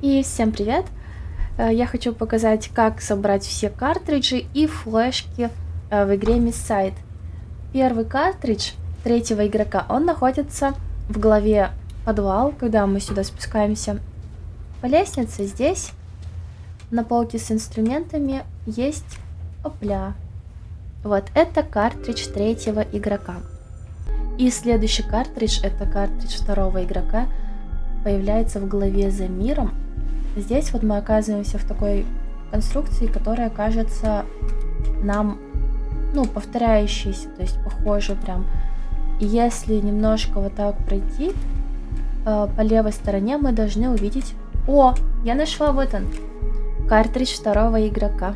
И всем привет! Я хочу показать, как собрать все картриджи и флешки в игре Misside. Первый картридж третьего игрока, он находится в главе подвал, когда мы сюда спускаемся по лестнице. Здесь на полке с инструментами есть Вот это картридж третьего игрока. И следующий картридж, это картридж второго игрока, появляется в главе за миром. Здесь вот мы оказываемся в такой конструкции, которая кажется нам, повторяющейся, то есть похоже прям. И если немножко вот так пройти, по левой стороне мы должны увидеть... О, я нашла, вот он, картридж второго игрока.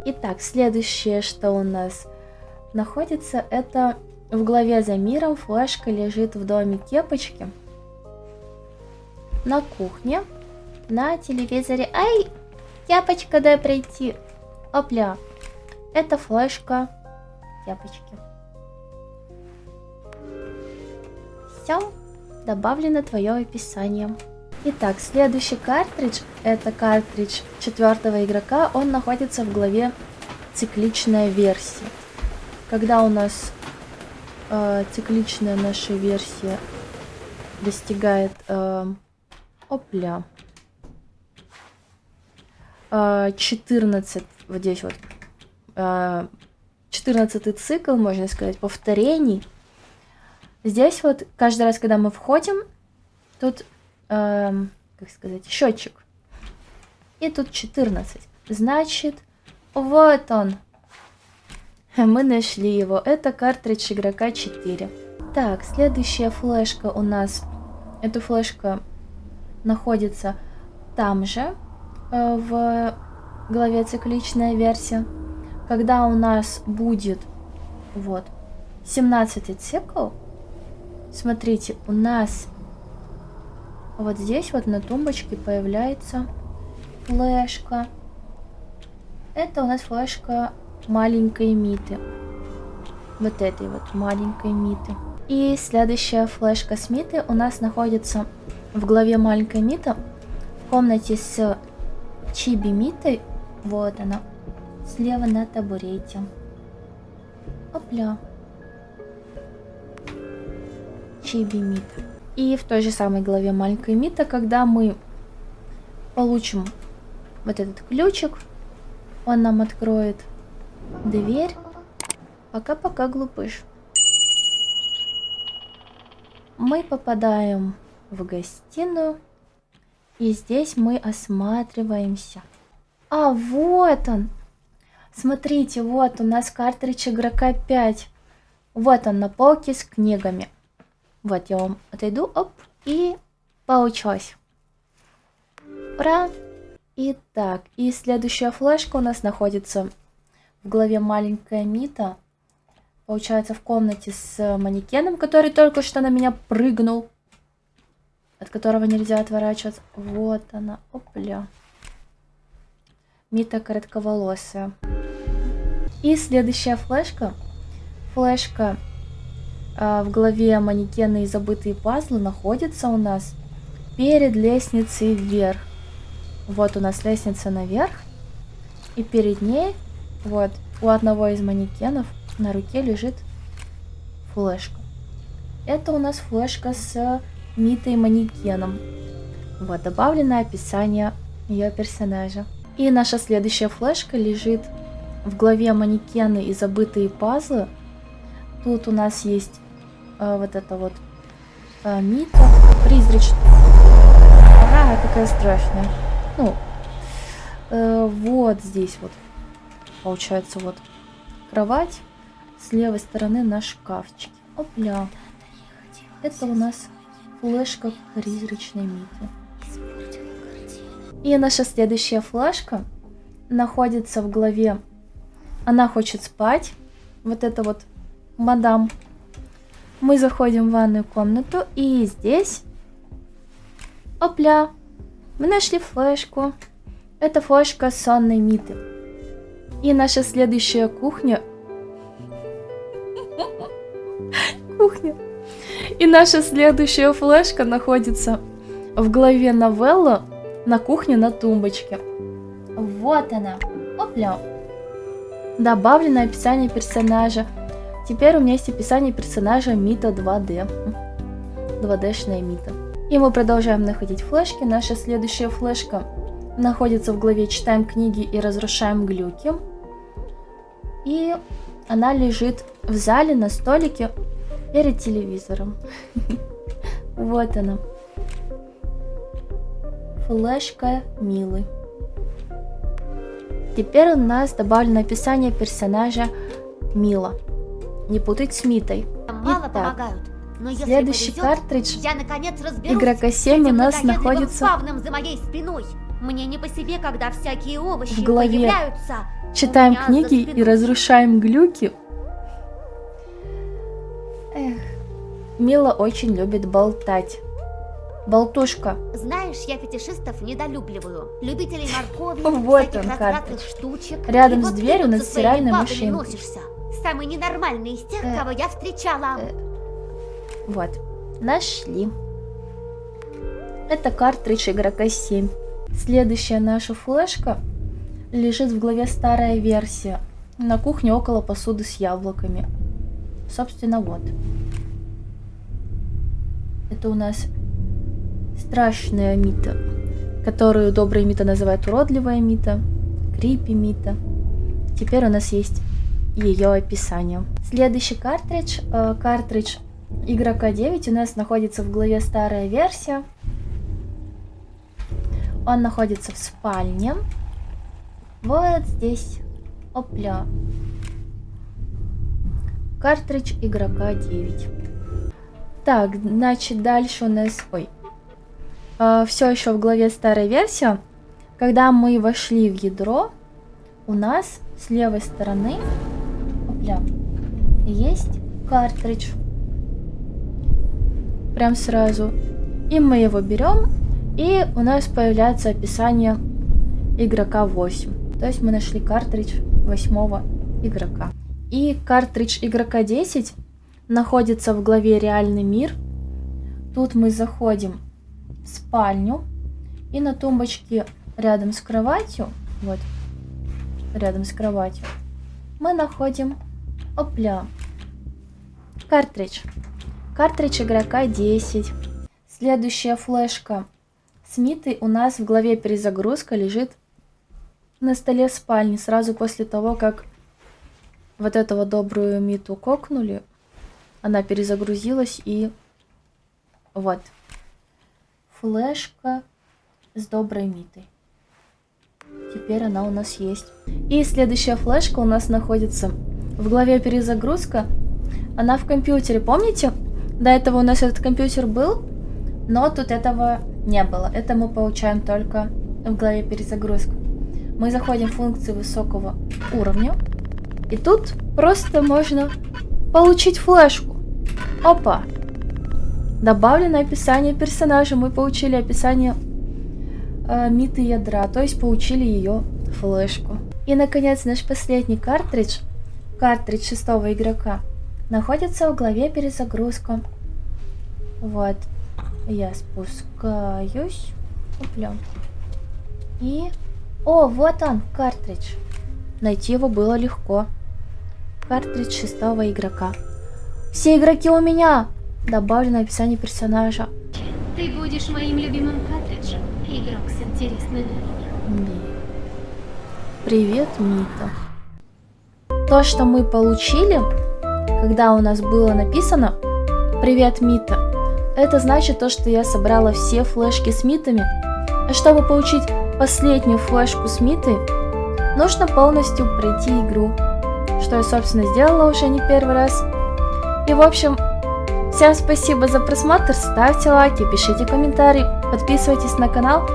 Итак, следующее, что у нас находится, это в главе за миром. Флешка лежит в доме Кепочки. На кухне, на телевизоре. Ай, Кепочка, дай пройти. Это флешка Кепочки. Все, добавлено твое описание. Итак, следующий картридж, это картридж четвертого игрока. Он находится в главе цикличная версия. Когда у нас цикличная наша версия достигает 14, вот здесь вот 14 цикл, можно сказать, повторений. Здесь вот каждый раз, когда мы входим, тут, как сказать, счетчик. И тут 14. Значит, вот он. Мы нашли его. Это картридж игрока 4. Так, следующая флешка у нас. Эта флешка находится там же, в главе цикличная версия. Когда у нас будет 17 цикл, смотрите, у нас вот здесь вот на тумбочке появляется флешка. Это у нас флешка маленькой Миты. Вот этой вот маленькой Миты. И следующая флешка с Миты у нас находится в главе маленькой Миты, в комнате с Чиби Митой. Вот она, слева на табурете. Чиби Мита. И в той же самой главе маленькой Мита, когда мы получим вот этот ключик, он нам откроет дверь. Пока-пока, глупыш. Мы попадаем в гостиную, и здесь мы осматриваемся. А вот он! Смотрите, вот у нас картридж игрока 5. Вот он на полке с книгами. Вот я вам отойду, и получилось. Ура! Итак, и следующая флешка у нас находится в главе маленькая Мита. Получается, в комнате с манекеном, который только что на меня прыгнул, от которого нельзя отворачиваться. Вот она, Мита коротковолосая. И следующая флешка. Флешка в главе манекены и забытые пазлы находится у нас перед лестницей вверх. Вот у нас лестница наверх, и перед ней, вот, у одного из манекенов на руке лежит флешка. Это у нас флешка с Митой манекеном. Вот, добавлено описание ее персонажа. И наша следующая флешка лежит в главе манекены и забытые пазлы. Тут у нас есть вот это вот Мита, призрачная. Ага, какая страшная. Вот здесь вот получается вот кровать, с левой стороны наш шкафчик. Это у нас флешка призрачной Миты. И наша следующая флешка находится в главе «Она хочет спать». Вот это вот мадам. Мы заходим в ванную комнату, и здесь мы нашли флешку. Это флешка сонной Миты. И наша следующая кухня. И наша следующая флешка находится в главе новелла на кухне на тумбочке. Вот она. Опля. Добавлено описание персонажа. Теперь у меня есть описание персонажа Мита 2D. 2D-шная Мита. И мы продолжаем находить флешки. Наша следующая флешка находится в главе «Читаем книги и разрушаем глюки». И она лежит в зале на столике перед телевизором. Вот она. Флешка Милы. Теперь у нас добавлено описание персонажа Мила. Не путать с Митой. Мало помогают. Но если следующий повезет, картридж я наконец разберусь игрока с 7 у этим нас надоедливым находится фавном за моей спиной. Мне не по себе, когда всякие овощи в главе появляются. «Читаем у меня книги за и спиной. разрушаем глюки». Эх. Мила очень любит болтать. Болтушка. Знаешь, я фетишистов недолюбливаю. Любителей моркови, Вот всяких он, развратных картридж. штучек. Рядом И с вот дверью ты над тут со своими стиральной бабами машинкой. носишься. Самый ненормальный из тех, кого я встречала. Вот. Нашли. Это картридж игрока 7. Следующая наша флешка лежит в главе «Старая версия» на кухне около посуды с яблоками. Собственно, вот. Это у нас страшная Мита, которую добрая Мита называет уродливая Мита, крипи Мита. Теперь у нас есть ее описание. Следующий картридж, картридж игрока 9 у нас находится в главе «Старая версия». Он находится в спальне. Вот здесь. Опля. Картридж игрока 9. Так, значит, дальше у нас... все еще в главе «Старая версия». Когда мы вошли в ядро, у нас с левой стороны опля, есть картридж. Прям сразу. И мы его берем, и у нас появляется описание игрока 8. То есть мы нашли картридж 8 игрока. И картридж игрока 10 находится в главе «Реальный мир». Тут мы заходим в спальню, и на тумбочке рядом с кроватью, вот, рядом с кроватью, мы находим, опля, картридж. Картридж игрока 10. Следующая флешка с Митой у нас в главе «Перезагрузка» лежит на столе в спальне. Сразу после того, как вот эту вот добрую Миту кокнули, она перезагрузилась, и вот. Флешка с доброй Митой. Теперь она у нас есть. И следующая флешка у нас находится в главе «Перезагрузка». Она в компьютере. Помните? До этого у нас этот компьютер был, но тут этого не было. Это мы получаем только в главе «Перезагрузка». Мы заходим в функции высокого уровня, и тут просто можно получить флешку. Опа! Добавлено описание персонажа. Мы получили описание Миты ядра, то есть получили ее флешку. И, наконец, наш последний картридж, картридж 6 игрока, находится в главе «Перезагрузка». Вот. Я спускаюсь. Опля. И... О, вот он, картридж. Найти его было легко. Картридж 6 игрока. Все игроки у меня! Добавлено описание персонажа. Ты будешь моим любимым картриджем, игрок с интересным именем. Привет, Мита. То, что мы получили, когда у нас было написано «Привет, Мита», это значит то, что я собрала все флешки с Митами. А чтобы получить последнюю флешку с Митой, нужно полностью пройти игру, что я, собственно, сделала уже не первый раз. И, в общем, всем спасибо за просмотр, ставьте лайки, пишите комментарии, подписывайтесь на канал,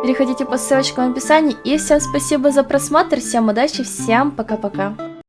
переходите по ссылочкам в описании. И всем спасибо за просмотр, всем удачи, всем пока-пока.